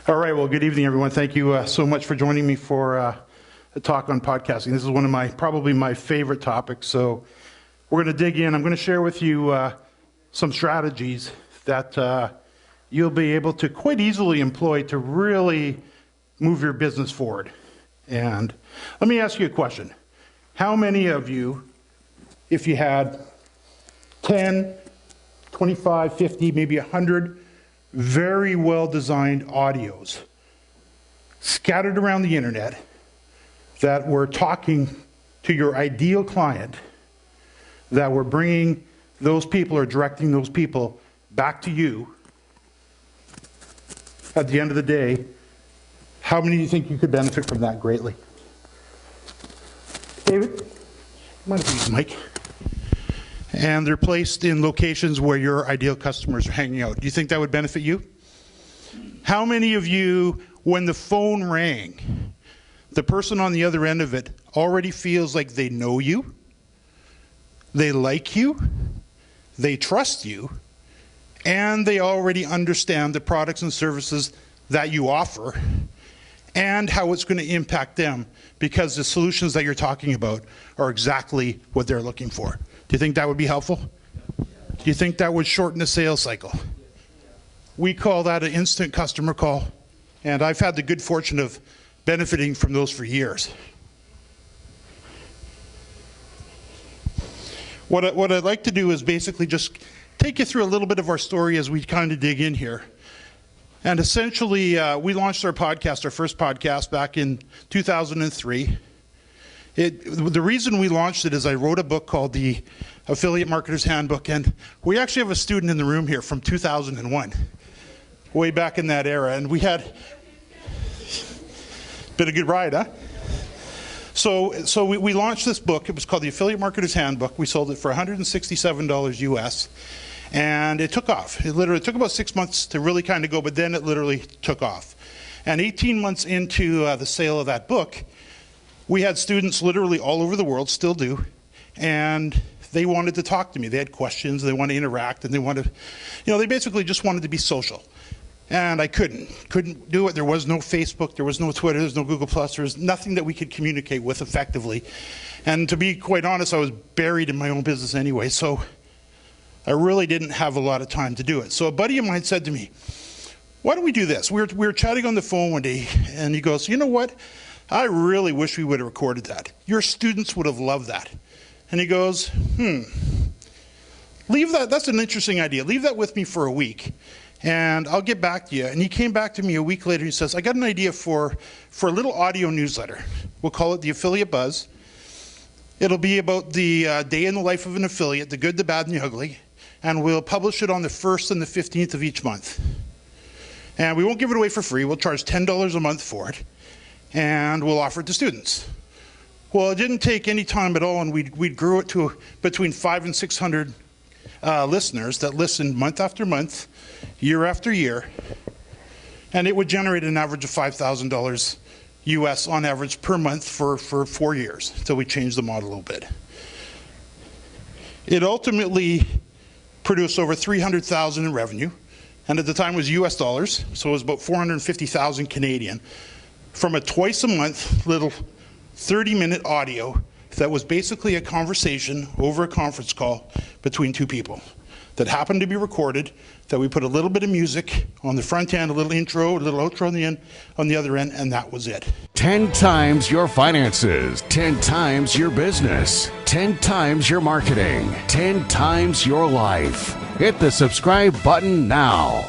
All right, well, good evening, everyone. Thank you so much for joining me for a talk on podcasting. This is one of probably my favorite topics. So we're going to dig in. I'm going to share with you some strategies that you'll be able to quite easily employ to really move your business forward. And let me ask you a question. How many of you, if you had 10, 25, 50, maybe 100 very well-designed audios scattered around the internet that were talking to your ideal client, that were bringing those people or directing those people back to you at the end of the day, how many do you think you could benefit from that greatly? David, mind if you use the mic? And they're placed in locations where your ideal customers are hanging out. Do you think that would benefit you? How many of you, when the phone rang, the person on the other end of it already feels like they know you, they like you, they trust you, and they already understand the products and services that you offer and how it's going to impact them, because the solutions that you're talking about are exactly what they're looking for? Do you think that would be helpful? Do you think that would shorten the sales cycle? We call that an instant customer call, and I've had the good fortune of benefiting from those for years. What I'd like to do is basically just take you through a little bit of our story as we kind of dig in here. And essentially, we launched our podcast, our first podcast, back in 2003. The reason we launched it is I wrote a book called The Affiliate Marketer's Handbook, and we actually have a student in the room here from 2001, way back in that era, and we had been a good ride, huh? So we launched this book. It was called The Affiliate Marketer's Handbook. We sold it for $167 US, and it took off. It literally took about 6 months to really kind of go, but then it literally took off. And 18 months into the sale of that book, we had students literally all over the world, still do, and they wanted to talk to me. They had questions, they wanted to interact, and they basically just wanted to be social. And I couldn't do it. There was no Facebook, there was no Twitter, there was no Google+, there was nothing that we could communicate with effectively. And to be quite honest, I was buried in my own business anyway, so I really didn't have a lot of time to do it. So a buddy of mine said to me, why don't we do this? We were chatting on the phone one day, and he goes, you know what? I really wish we would have recorded that. Your students would have loved that. And he goes, leave that, that's an interesting idea. Leave that with me for a week, and I'll get back to you. And he came back to me a week later, he says, I got an idea for a little audio newsletter. We'll call it the Affiliate Buzz. It'll be about the day in the life of an affiliate, the good, the bad, and the ugly. And we'll publish it on the 1st and the 15th of each month. And we won't give it away for free. We'll charge $10 a month for it, and we'll offer it to students. Well, it didn't take any time at all, and we grew it to between 500 and 600 listeners that listened month after month, year after year, and it would generate an average of $5,000 US on average per month for 4 years until we changed the model a little bit. It ultimately produced over $300,000 in revenue, and at the time it was US dollars, so it was about 450,000 Canadian, from a twice a month little 30-minute audio that was basically a conversation over a conference call between two people that happened to be recorded, that we put a little bit of music on the front end, a little intro, a little outro on the other end, and that was it. 10 times your finances, 10 times your business, 10 times your marketing, 10 times your life. Hit the subscribe button now.